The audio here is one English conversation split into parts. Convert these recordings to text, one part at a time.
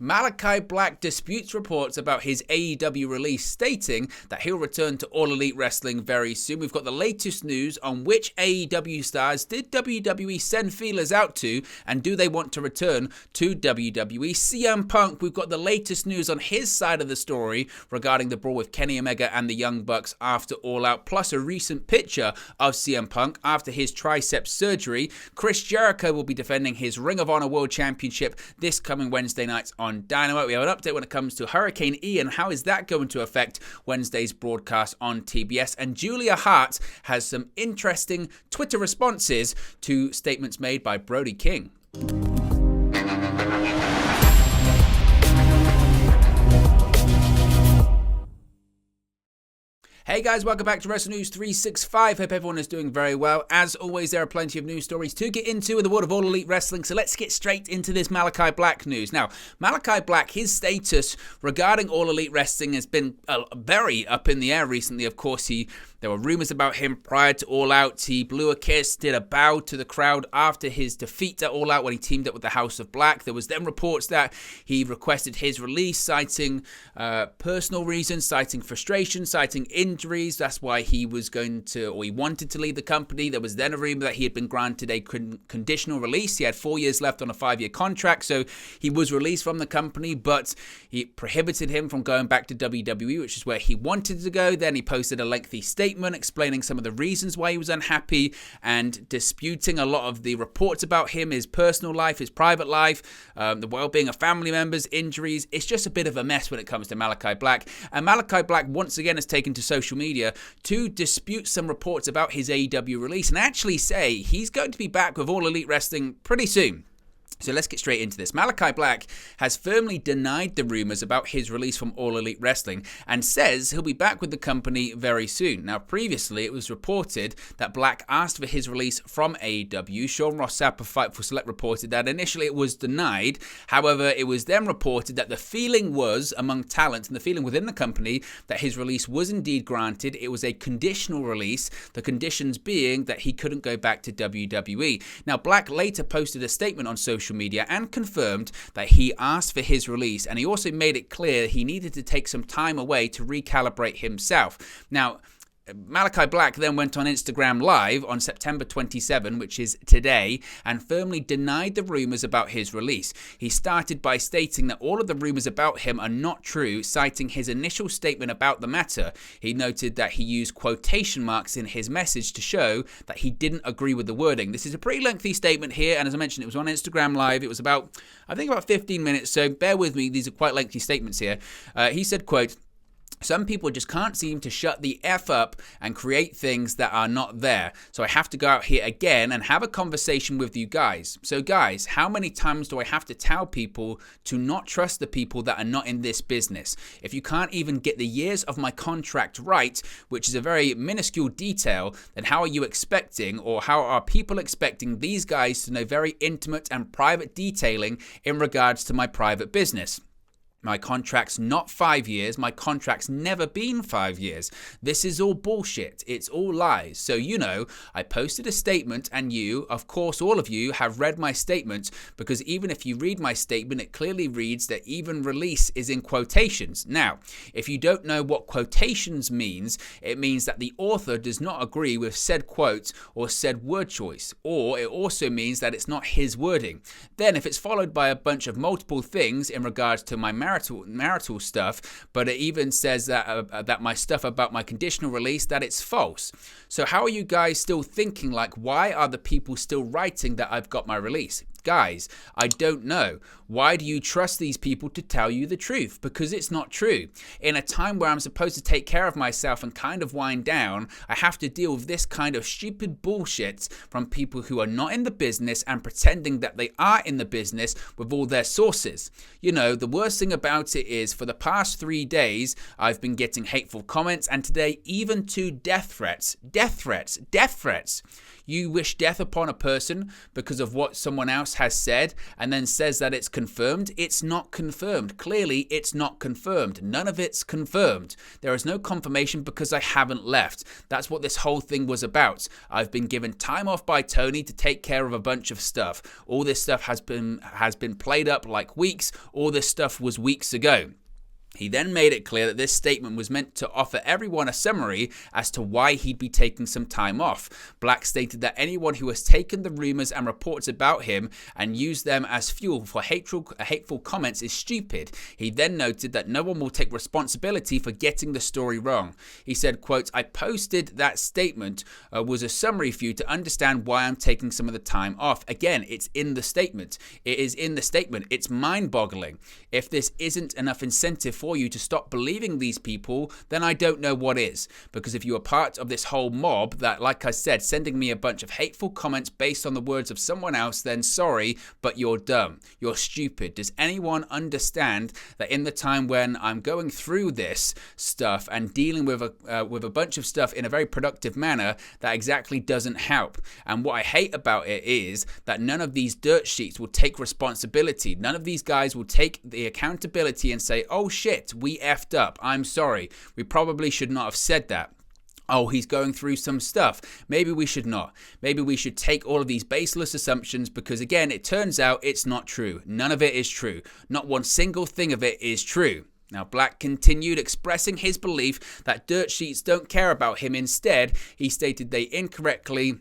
Malakai Black disputes reports about his AEW release, stating that he'll return to All Elite Wrestling very soon. We've got the latest news on which AEW stars did WWE send feelers out to, and do they want to return to WWE? CM Punk, we've got the latest news on his side of the story regarding the brawl with Kenny Omega and the Young Bucks after All Out, plus a recent picture of CM Punk after his tricep surgery. Chris Jericho will be defending his Ring of Honor World Championship this coming Wednesday night on Dynamite. We have an update when it comes to Hurricane Ian. How is that going to affect Wednesday's broadcast on TBS? And Julia Hart has some interesting Twitter responses to statements made by Brody King. Hey guys, welcome back to Wrestle News 365. Hope everyone is doing very well. As always, there are plenty of news stories to get into in the world of All Elite Wrestling, so let's get straight into this Malakai Black news. Now, Malakai Black, his status regarding All Elite Wrestling has been very up in the air recently. Of course, there were rumors about him prior to All Out. He blew a kiss, did a bow to the crowd after his defeat at All Out when he teamed up with the House of Black. There was then reports that he requested his release, citing personal reasons, citing frustration, citing injuries. That's why he wanted to leave the company. There was then a rumor that he had been granted a conditional release. He had 4 years left on a 5-year contract, so he was released from the company, but he prohibited him from going back to WWE, which is where he wanted to go. Then he posted a lengthy statement explaining some of the reasons why he was unhappy and disputing a lot of the reports about him, his personal life, his private life, the well-being of family members, injuries. It's just a bit of a mess when it comes to Malakai Black. And Malakai Black once again has taken to social media to dispute some reports about his AEW release and actually say he's going to be back with All Elite Wrestling pretty soon. So let's get straight into this. Malakai Black has firmly denied the rumors about his release from All Elite Wrestling and says he'll be back with the company very soon. Now, previously, it was reported that Black asked for his release from AEW. Sean Ross Sapp of Fightful Select reported that initially it was denied. However, it was then reported that the feeling was among talent and the feeling within the company that his release was indeed granted. It was a conditional release, the conditions being that he couldn't go back to WWE. Now, Black later posted a statement on social media and confirmed that he asked for his release, and he also made it clear he needed to take some time away to recalibrate himself. Now, Malakai Black then went on Instagram Live on September 27, which is today, and firmly denied the rumors about his release. He started by stating that all of the rumors about him are not true, citing his initial statement about the matter. He noted that he used quotation marks in his message to show that he didn't agree with the wording. This is a pretty lengthy statement here, and as I mentioned, it was on Instagram Live. It was about 15 minutes, so bear with me. These are quite lengthy statements here. He said, quote, "Some people just can't seem to shut the F up and create things that are not there. So I have to go out here again and have a conversation with you guys. So guys, how many times do I have to tell people to not trust the people that are not in this business? If you can't even get the years of my contract right, which is a very minuscule detail, then how are you expecting, or how are people expecting these guys to know very intimate and private detailing in regards to my private business? My contract's not 5 years. My contract's never been 5 years. This is all bullshit. It's all lies. So, I posted a statement, and you, of course, all of you have read my statement, because even if you read my statement, it clearly reads that even release is in quotations. Now, if you don't know what quotations means, it means that the author does not agree with said quote or said word choice, or it also means that it's not his wording. Then, if it's followed by a bunch of multiple things in regards to my marital stuff, but it even says that my stuff about my conditional release, that it's false. So how are you guys still thinking, like, why are the people still writing that I've got my release? Guys, I don't know. Why do you trust these people to tell you the truth? Because it's not true. In a time where I'm supposed to take care of myself and kind of wind down, I have to deal with this kind of stupid bullshit from people who are not in the business and pretending that they are in the business with all their sources. The worst thing about it is, for the past 3 days, I've been getting hateful comments, and today even 2 death threats. Death threats. You wish death upon a person because of what someone else has said, and then says that it's confirmed. It's not confirmed. Clearly, it's not confirmed. None of it's confirmed. There is no confirmation because I haven't left. That's what this whole thing was about. I've been given time off by Tony to take care of a bunch of stuff. All this stuff has been played up like weeks. All this stuff was weeks ago. He then made it clear that this statement was meant to offer everyone a summary as to why he'd be taking some time off. Black stated that anyone who has taken the rumors and reports about him and used them as fuel for hateful comments is stupid. He then noted that no one will take responsibility for getting the story wrong. He said, quote, "I posted that statement was a summary for you to understand why I'm taking some of the time off." Again, it's in the statement. It is in the statement. It's mind-boggling. If this isn't enough incentive for you to stop believing these people, then I don't know what is. Because if you are part of this whole mob that, like I said, sending me a bunch of hateful comments based on the words of someone else, then sorry, but you're dumb. You're stupid. Does anyone understand that in the time when I'm going through this stuff and dealing with a bunch of stuff in a very productive manner, that exactly doesn't help? And what I hate about it is that none of these dirt sheets will take responsibility. None of these guys will take the accountability and say, oh shit, we effed up. I'm sorry. We probably should not have said that. Oh, he's going through some stuff. Maybe we should not. Maybe we should take all of these baseless assumptions because, again, it turns out it's not true. None of it is true. Not one single thing of it is true. Now, Black continued expressing his belief that dirt sheets don't care about him. Instead, he stated they incorrectly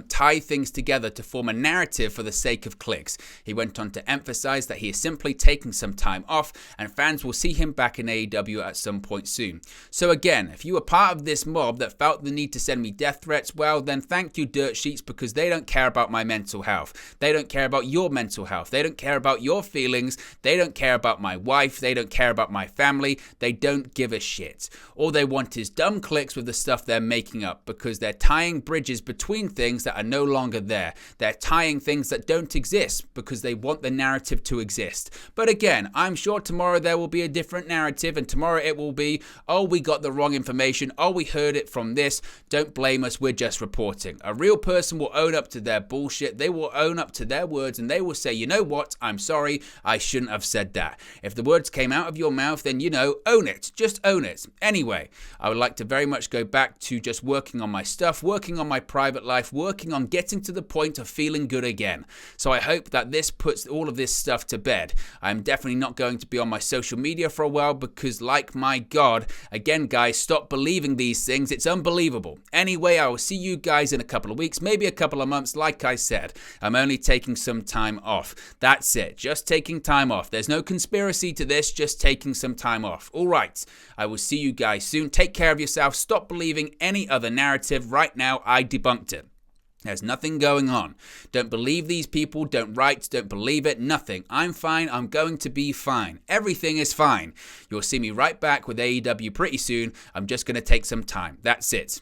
tie things together to form a narrative for the sake of clicks. He went on to emphasize that he is simply taking some time off and fans will see him back in AEW at some point soon. So again, if you were part of this mob that felt the need to send me death threats, well then thank you, dirt sheets, because they don't care about my mental health. They don't care about your mental health. They don't care about your feelings. They don't care about my wife. They don't care about my family. They don't give a shit. All they want is dumb clicks with the stuff they're making up because they're tying bridges between things that are no longer there. They're tying things that don't exist because they want the narrative to exist. But again, I'm sure tomorrow there will be a different narrative and tomorrow it will be, oh, we got the wrong information. Oh, we heard it from this. Don't blame us. We're just reporting. A real person will own up to their bullshit. They will own up to their words and they will say, you know what? I'm sorry. I shouldn't have said that. If the words came out of your mouth, then, own it. Just own it. Anyway, I would like to very much go back to just working on my stuff, working on my private life, working on getting to the point of feeling good again. So I hope that this puts all of this stuff to bed. I'm definitely not going to be on my social media for a while because, like my God, again, guys, stop believing these things. It's unbelievable. Anyway, I will see you guys in a couple of weeks, maybe a couple of months. Like I said, I'm only taking some time off. That's it. Just taking time off. There's no conspiracy to this, just taking some time off. All right. I will see you guys soon. Take care of yourself. Stop believing any other narrative. Right now, I debunked it. There's nothing going on. Don't believe these people. Don't write. Don't believe it. Nothing. I'm fine. I'm going to be fine. Everything is fine. You'll see me right back with AEW pretty soon. I'm just going to take some time. That's it.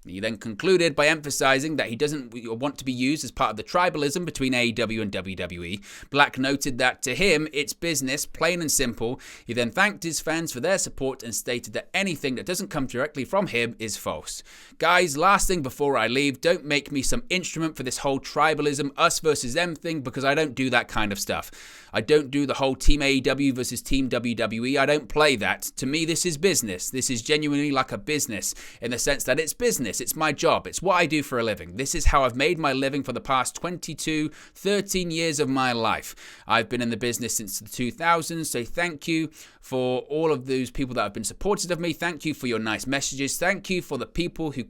He then concluded by emphasizing that he doesn't want to be used as part of the tribalism between AEW and WWE. Black noted that to him, it's business, plain and simple. He then thanked his fans for their support and stated that anything that doesn't come directly from him is false. Guys, last thing before I leave, don't make me some instrument for this whole tribalism, us versus them thing, because I don't do that kind of stuff. I don't do the whole Team AEW versus Team WWE. I don't play that. To me, this is business. This is genuinely like a business in the sense that it's business. It's my job. It's what I do for a living. This is how I've made my living for the past 13 years of my life. I've been in the business since the 2000s, so thank you for all of those people that have been supportive of me. Thank you for your nice messages. Thank you for the people who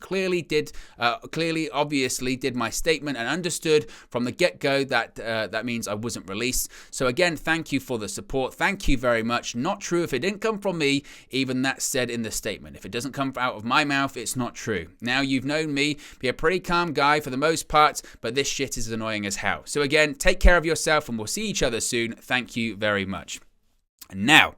obviously did my statement and understood from the get-go that that means I wasn't released. So again, thank you for the support. Thank you very much. Not true if it didn't come from me. Even that said in the statement. If it doesn't come out of my mouth, it's not true. Now you've known me be a pretty calm guy for the most part, but this shit is annoying as hell. So again, take care of yourself and we'll see each other soon. Thank you very much. And now,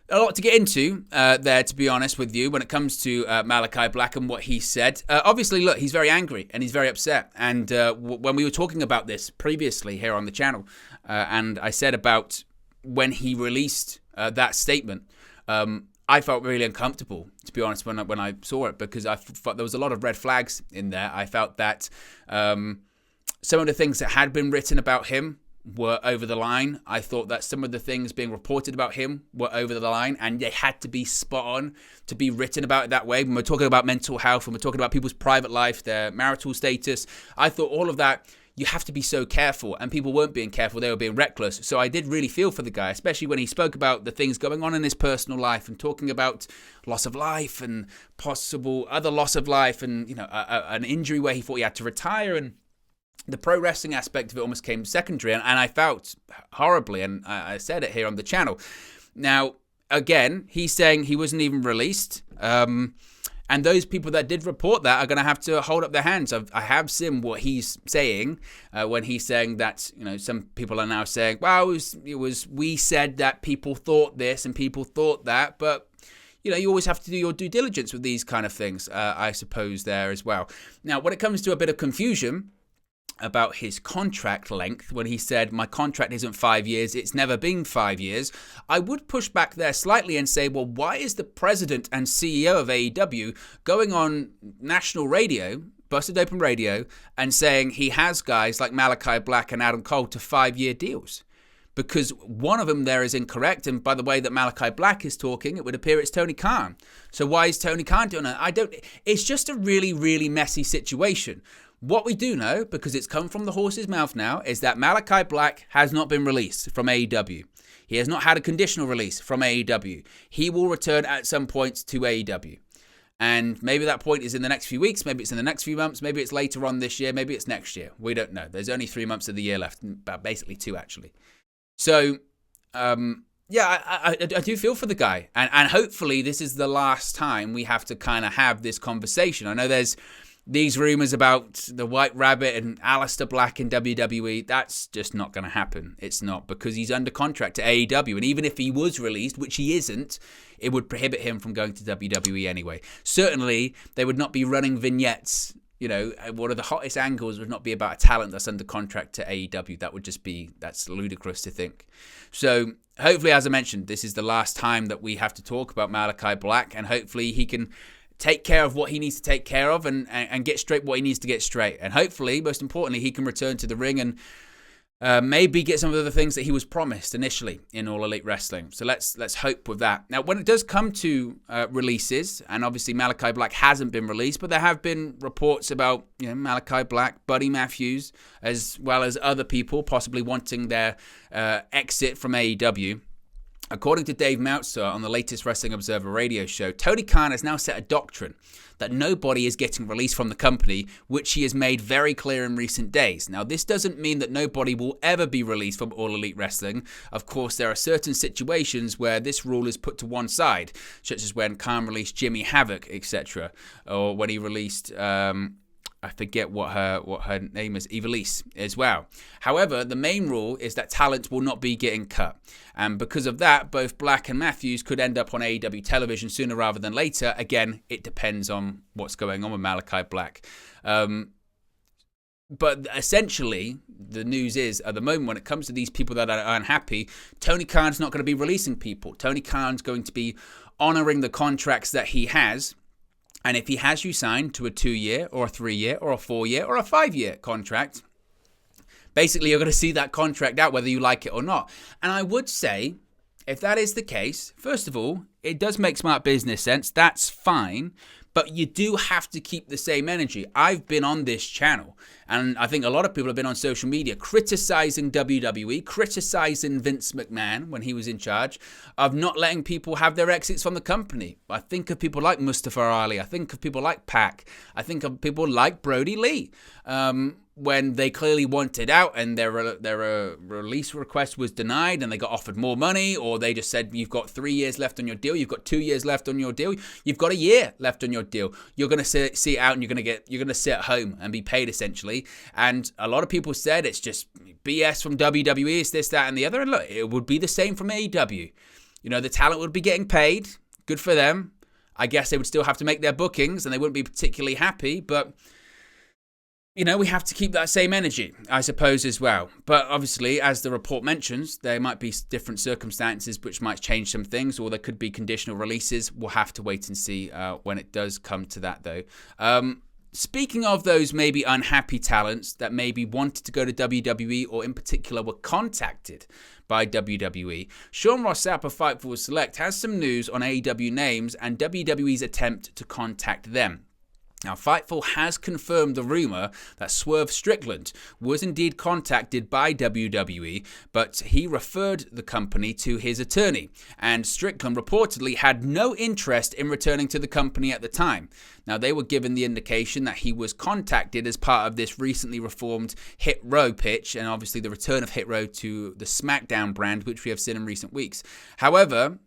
a lot to get into there, to be honest with you, when it comes to Malakai Black and what he said. Obviously, look, he's very angry and he's very upset. And when we were talking about this previously here on the channel, and I said about when he released that statement, I felt really uncomfortable, to be honest, when I saw it, because I thought there was a lot of red flags in there. I felt that some of the things that had been written about him were over the line. I thought that some of the things being reported about him were over the line, and they had to be spot on to be written about it that way. When we're talking about mental health, when we're talking about people's private life, their marital status, I thought all of that, you have to be so careful, and people weren't being careful, they were being reckless. So I did really feel for the guy, especially when he spoke about the things going on in his personal life and talking about loss of life and possible other loss of life, and an injury where he thought he had to retire, and the pro wrestling aspect of it almost came secondary, and I felt horribly, and I said it here on the channel. Now, again, he's saying he wasn't even released, and those people that did report that are going to have to hold up their hands. I have seen what he's saying when he's saying that, some people are now saying, well, it was we said that people thought this and people thought that, but you always have to do your due diligence with these kind of things, I suppose, there as well. Now, when it comes to a bit of confusion about his contract length, when he said, my contract isn't 5 years, it's never been 5 years, I would push back there slightly and say, well, why is the president and CEO of AEW going on national radio, Busted Open Radio, and saying he has guys like Malakai Black and Adam Cole to 5-year deals? Because one of them there is incorrect, and by the way that Malakai Black is talking, it would appear it's Tony Khan. So why is Tony Khan doing that? It's just a really, really messy situation. What we do know, because it's come from the horse's mouth now, is that Malakai Black has not been released from AEW. He has not had a conditional release from AEW. He will return at some point to AEW. And maybe that point is in the next few weeks, maybe it's in the next few months, maybe it's later on this year, maybe it's next year. We don't know. There's only 3 months of the year left, basically 2 actually. So, I do feel for the guy. And hopefully this is the last time we have to kind of have this conversation. I know there's these rumors about the White Rabbit and Aleister Black in WWE. That's just not going to happen. It's not, because he's under contract to AEW. And even if he was released, which he isn't, it would prohibit him from going to WWE anyway. Certainly, they would not be running vignettes. One of the hottest angles would not be about a talent that's under contract to AEW. That would just be, that's ludicrous to think. So hopefully, as I mentioned, this is the last time that we have to talk about Malakai Black, and hopefully he can take care of what he needs to take care of and get straight what he needs to get straight. And hopefully, most importantly, he can return to the ring and maybe get some of the things that he was promised initially in All Elite Wrestling. So let's hope with that. Now, when it does come to releases, and obviously Malakai Black hasn't been released, but there have been reports about Malakai Black, Buddy Matthews, as well as other people possibly wanting their exit from AEW. According to Dave Meltzer on the latest Wrestling Observer radio show, Tony Khan has now set a doctrine that nobody is getting released from the company, which he has made very clear in recent days. Now, this doesn't mean that nobody will ever be released from All Elite Wrestling. Of course, there are certain situations where this rule is put to one side, such as when Khan released Jimmy Havoc, etc., or when he released I forget what her name is, Ivelisse, as well. However, the main rule is that talent will not be getting cut. And because of that, both Black and Matthews could end up on AEW television sooner rather than later. Again, it depends on what's going on with Malakai Black. But essentially, the news is, at the moment, when it comes to these people that are unhappy, Tony Khan's not going to be releasing people. Tony Khan's going to be honoring the contracts that he has. And if he has you signed to a 2-year or a 3-year or a 4-year or a 5-year contract, basically you're going to see that contract out whether you like it or not. And I would say, if that is the case, first of all, it does make smart business sense. That's fine. But you do have to keep the same energy. I've been on this channel, and I think a lot of people have been on social media criticizing WWE, criticizing Vince McMahon when he was in charge of not letting people have their exits from the company. I think of people like Mustafa Ali. I think of people like Pac. I think of people like Brody Lee. When they clearly wanted out and their release request was denied and they got offered more money, or they just said, you've got 3 years left on your deal, you've got 2 years left on your deal, you've got a year left on your deal, you're going to see it out and you're going to sit at home and be paid essentially. And a lot of people said it's just BS from WWE, it's this, that and the other. And look, it would be the same from AEW. The talent would be getting paid. Good for them. I guess they would still have to make their bookings and they wouldn't be particularly happy, but we have to keep that same energy, I suppose, as well. But obviously, as the report mentions, there might be different circumstances which might change some things, or there could be conditional releases. We'll have to wait and see when it does come to that, though. speaking of those maybe unhappy talents that maybe wanted to go to WWE or in particular were contacted by WWE, Sean Rossap of Fightful Select has some news on AEW names and WWE's attempt to contact them. Now, Fightful has confirmed the rumor that Swerve Strickland was indeed contacted by WWE, but he referred the company to his attorney, and Strickland reportedly had no interest in returning to the company at the time. Now, they were given the indication that he was contacted as part of this recently reformed Hit Row pitch, and obviously the return of Hit Row to the SmackDown brand, which we have seen in recent weeks. However,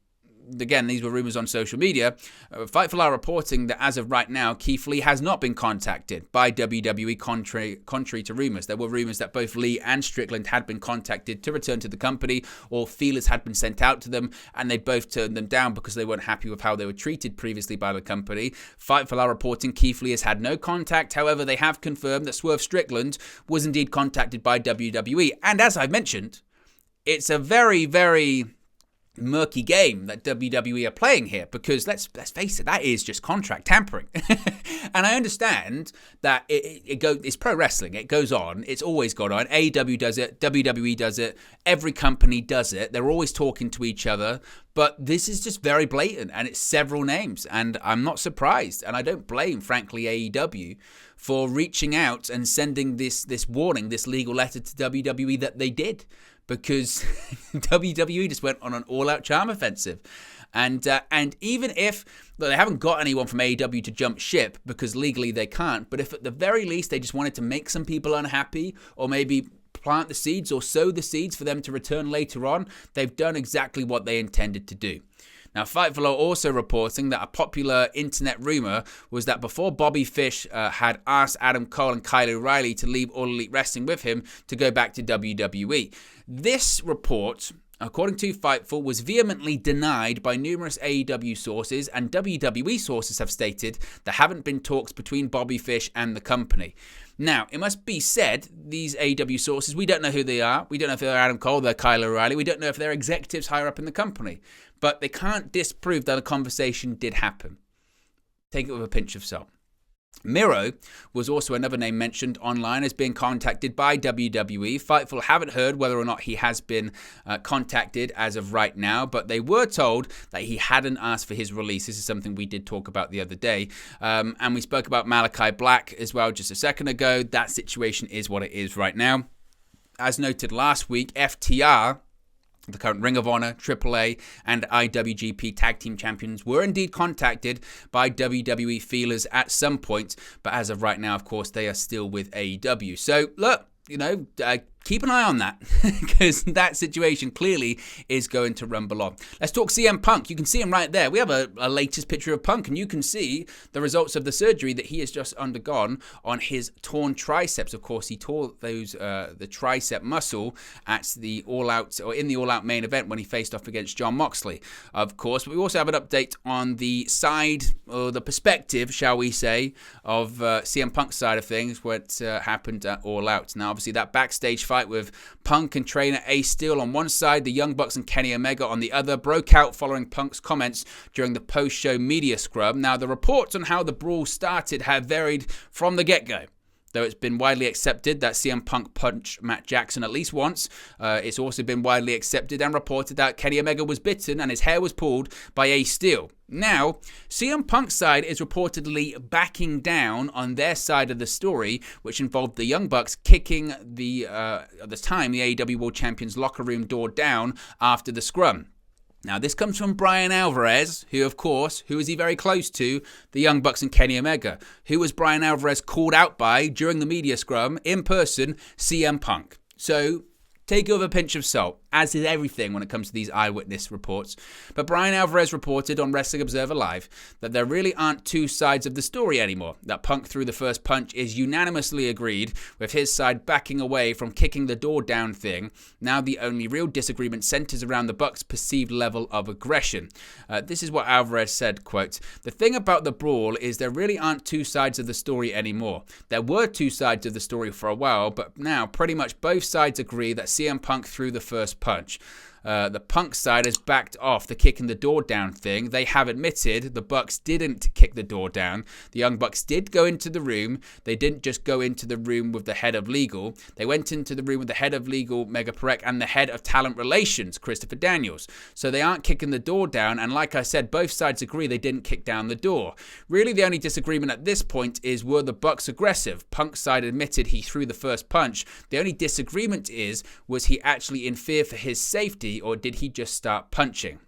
again, these were rumors on social media. Fightful are reporting that as of right now, Keith Lee has not been contacted by WWE, contrary to rumors. There were rumors that both Lee and Strickland had been contacted to return to the company, or feelers had been sent out to them, and they both turned them down because they weren't happy with how they were treated previously by the company. Fightful are reporting Keith Lee has had no contact. However, they have confirmed that Swerve Strickland was indeed contacted by WWE. And as I've mentioned, it's a very, very murky game that WWE are playing here, because let's face it, that is just contract tampering. And I understand that it's pro wrestling, it goes on, it's always gone on. AEW does it, WWE does it, every company does it, they're always talking to each other, but this is just very blatant, and it's several names, and I'm not surprised, and I don't blame, frankly, AEW for reaching out and sending this warning, this legal letter to WWE that they did, because WWE just went on an all-out charm offensive. And even if they haven't got anyone from AEW to jump ship, because legally they can't, but if at the very least they just wanted to make some people unhappy, or maybe plant the seeds or sow the seeds for them to return later on, they've done exactly what they intended to do. Now, Fightful are also reporting that a popular internet rumor was that before Bobby Fish had asked Adam Cole and Kyle O'Reilly to leave All Elite Wrestling with him to go back to WWE. This report, according to Fightful, was vehemently denied by numerous AEW sources, and WWE sources have stated there haven't been talks between Bobby Fish and the company. Now, it must be said, these AEW sources, we don't know who they are. We don't know if they're Adam Cole, they're Kyle O'Reilly. We don't know if they're executives higher up in the company. But they can't disprove that a conversation did happen. Take it with a pinch of salt. Miro was also another name mentioned online as being contacted by WWE. Fightful haven't heard whether or not he has been contacted as of right now, but they were told that he hadn't asked for his release. This is something we did talk about the other day. And we spoke about Malakai Black as well just a second ago. That situation is what it is right now. As noted last week, FTR, the current Ring of Honor, AAA, and IWGP Tag Team Champions, were indeed contacted by WWE feelers at some point, but as of right now, of course, they are still with AEW. So, look, keep an eye on that, because that situation clearly is going to rumble on. Let's talk CM Punk. You can see him right there. We have a latest picture of Punk, and you can see the results of the surgery that he has just undergone on his torn triceps. Of course, he tore those the tricep muscle at the in the All Out main event when he faced off against Jon Moxley. Of course, but we also have an update on the side, or the perspective, shall we say, of CM Punk's side of things, what happened at All Out. Now, obviously, that backstage fight with Punk and trainer Ace Steel on one side, the Young Bucks and Kenny Omega on the other, broke out following Punk's comments during the post-show media scrub. Now, the reports on how the brawl started have varied from the get-go. Though it's been widely accepted that CM Punk punched Matt Jackson at least once, it's also been widely accepted and reported that Kenny Omega was bitten and his hair was pulled by Ace Steel. Now, CM Punk's side is reportedly backing down on their side of the story, which involved the Young Bucks kicking at the time, the AEW World Champions locker room door down after the scrum. Now, this comes from Brian Alvarez, who is he very close to? The Young Bucks and Kenny Omega. Who was Brian Alvarez called out by during the media scrum, in person? CM Punk. So, take it with a pinch of salt, as is everything when it comes to these eyewitness reports. But Brian Alvarez reported on Wrestling Observer Live that there really aren't two sides of the story anymore. That Punk threw the first punch is unanimously agreed, with his side backing away from kicking the door down thing. Now the only real disagreement centers around the Bucks' perceived level of aggression. This is what Alvarez said, quote, "The thing about the brawl is there really aren't two sides of the story anymore. There were two sides of the story for a while, but now pretty much both sides agree that CM Punk threw the first punch. the Punk side has backed off the kicking the door down thing. They have admitted the Bucks didn't kick the door down. The Young Bucks did go into the room. They didn't just go into the room with the head of legal. They went into the room with the head of legal, Mega Perek, and the head of talent relations, Christopher Daniels. So they aren't kicking the door down. And like I said, both sides agree they didn't kick down the door. Really, the only disagreement at this point is, were the Bucks aggressive? Punk's side admitted he threw the first punch. The only disagreement is, was he actually in fear for his safety, or did he just start punching?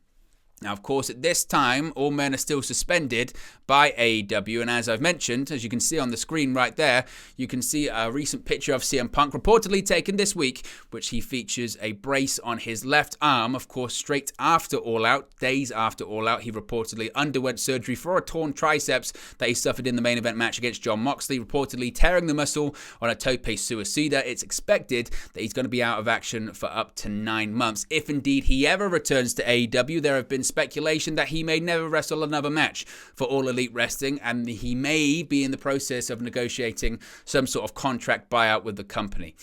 Now, of course, at this time, all men are still suspended by AEW. And as I've mentioned, as you can see on the screen right there, you can see a recent picture of CM Punk reportedly taken this week, which he features a brace on his left arm. Of course, straight after All Out, days after All Out, he reportedly underwent surgery for a torn triceps that he suffered in the main event match against Jon Moxley, reportedly tearing the muscle on a tope suicida. It's expected that he's going to be out of action for up to 9 months. If indeed he ever returns to AEW, there have been speculation that he may never wrestle another match for All Elite Wrestling, and he may be in the process of negotiating some sort of contract buyout with the company.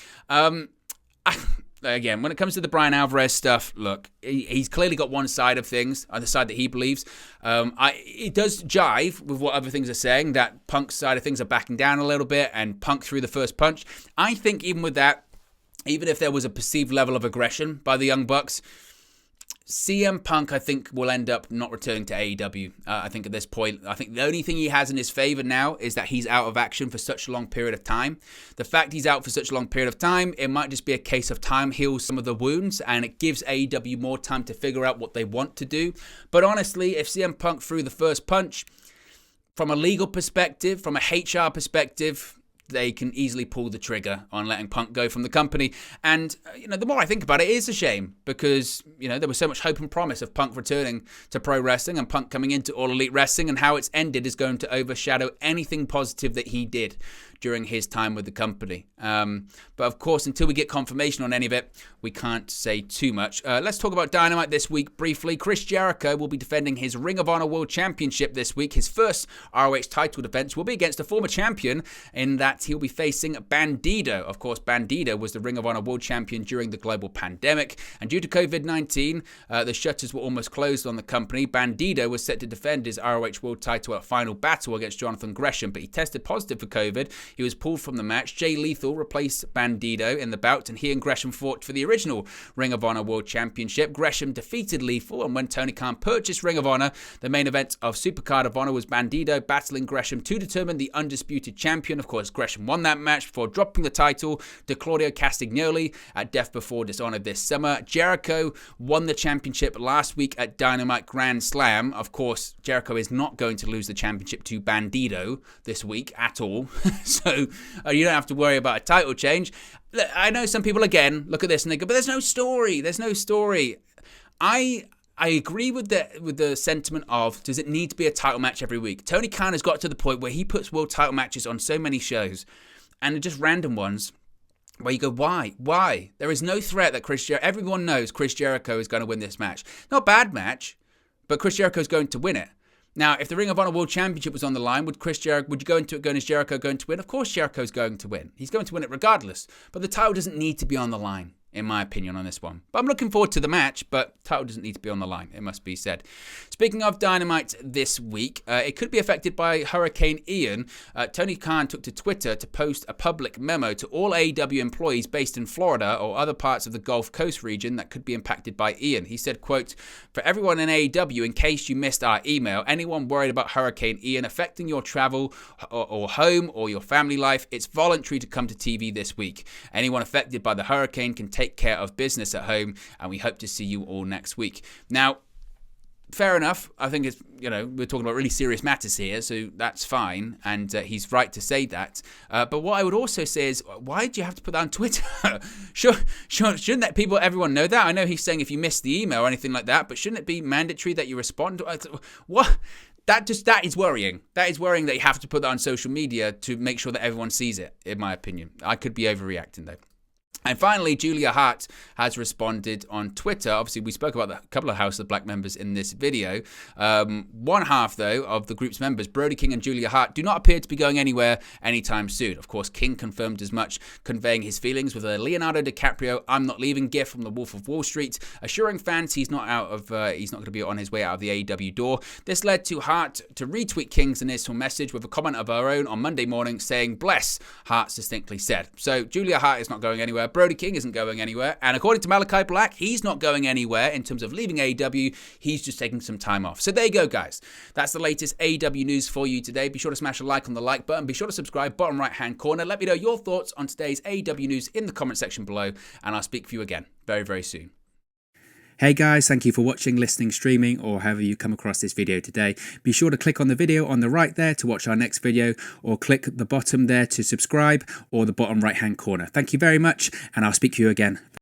Again, when it comes to the Brian Alvarez stuff, look, he's clearly got one side of things, on the side that he believes. It does jive with what other things are saying, that Punk's side of things are backing down a little bit, and Punk threw the first punch. I think even with that, even if there was a perceived level of aggression by the Young Bucks, CM Punk, I think, will end up not returning to AEW. I think at this point, I think the only thing he has in his favor now is that he's out of action for such a long period of time. The fact he's out for such a long period of time, it might just be a case of time heals some of the wounds, and it gives AEW more time to figure out what they want to do. But honestly, if CM Punk threw the first punch, from a legal perspective, from a HR perspective, they can easily pull the trigger on letting Punk go from the company. And, the more I think about it, it is a shame because, there was so much hope and promise of Punk returning to pro wrestling and Punk coming into All Elite Wrestling, and how it's ended is going to overshadow anything positive that he did during his time with the company. But of course, until we get confirmation on any of it, we can't say too much. Let's talk about Dynamite this week briefly. Chris Jericho will be defending his Ring of Honor World Championship this week. His first ROH title defense will be against a former champion, in that he'll be facing Bandido. Of course, Bandido was the Ring of Honor World Champion during the global pandemic, and due to COVID-19, the shutters were almost closed on the company. Bandido was set to defend his ROH World title at Final Battle against Jonathan Gresham, but he tested positive for COVID. He was pulled from the match. Jay Lethal replaced Bandido in the bout, and he and Gresham fought for the original Ring of Honor World Championship. Gresham defeated Lethal, and when Tony Khan purchased Ring of Honor, the main event of Supercard of Honor was Bandido battling Gresham to determine the undisputed champion. Of course, Gresham won that match before dropping the title to Claudio Castagnoli at Death Before Dishonor this summer. Jericho won the championship last week at Dynamite Grand Slam. Of course, Jericho is not going to lose the championship to Bandido this week at all. So you don't have to worry about a title change. I know some people, again, look at this and they go, but there's no story. There's no story. I agree with the sentiment of, does it need to be a title match every week? Tony Khan has got to the point where he puts world title matches on so many shows, and they're just random ones, where you go, why? Why? There is no threat that everyone knows Chris Jericho is going to win this match. Not a bad match, but Chris Jericho is going to win it. Now, if the Ring of Honor World Championship was on the line, would you go into it going, is Jericho going to win? Of course Jericho's going to win. He's going to win it regardless. But the title doesn't need to be on the line, in my opinion, on this one. But I'm looking forward to the match, but title doesn't need to be on the line, it must be said. Speaking of Dynamite this week, it could be affected by Hurricane Ian. Tony Khan took to Twitter to post a public memo to all AEW employees based in Florida or other parts of the Gulf Coast region that could be impacted by Ian. He said, quote, "For everyone in AEW, in case you missed our email, anyone worried about Hurricane Ian affecting your travel or home or your family life, it's voluntary to come to TV this week. Anyone affected by the hurricane can take care of business at home, and we hope to see you all next week." Now, fair enough. I think it's, we're talking about really serious matters here, so that's fine, and he's right to say that. But what I would also say is, why do you have to put that on Twitter? Shouldn't everyone know that? I know he's saying if you missed the email or anything like that, but shouldn't it be mandatory that you respond? What? That is worrying. That is worrying that you have to put that on social media to make sure that everyone sees it, in my opinion. I could be overreacting, though. And finally, Julia Hart has responded on Twitter. Obviously, we spoke about a couple of House of Black members in this video. One half, though, of the group's members, Brody King and Julia Hart, do not appear to be going anywhere anytime soon. Of course, King confirmed as much, conveying his feelings with a Leonardo DiCaprio "I'm not leaving" gif from The Wolf of Wall Street, assuring fans he's not going to be on his way out of the AEW door. This led to Hart to retweet King's initial message with a comment of her own on Monday morning saying, "Bless," Hart succinctly said. So Julia Hart is not going anywhere. Brody King isn't going anywhere. And according to Malakai Black, he's not going anywhere in terms of leaving AEW. He's just taking some time off. So there you go, guys. That's the latest AEW news for you today. Be sure to smash a like on the like button. Be sure to subscribe, bottom right-hand corner. Let me know your thoughts on today's AEW news in the comment section below. And I'll speak for you again very, very soon. Hey guys, thank you for watching, listening, streaming, or however you come across this video today. Be sure to click on the video on the right there to watch our next video, or click the bottom there to subscribe, or the bottom right hand corner. Thank you very much, and I'll speak to you again very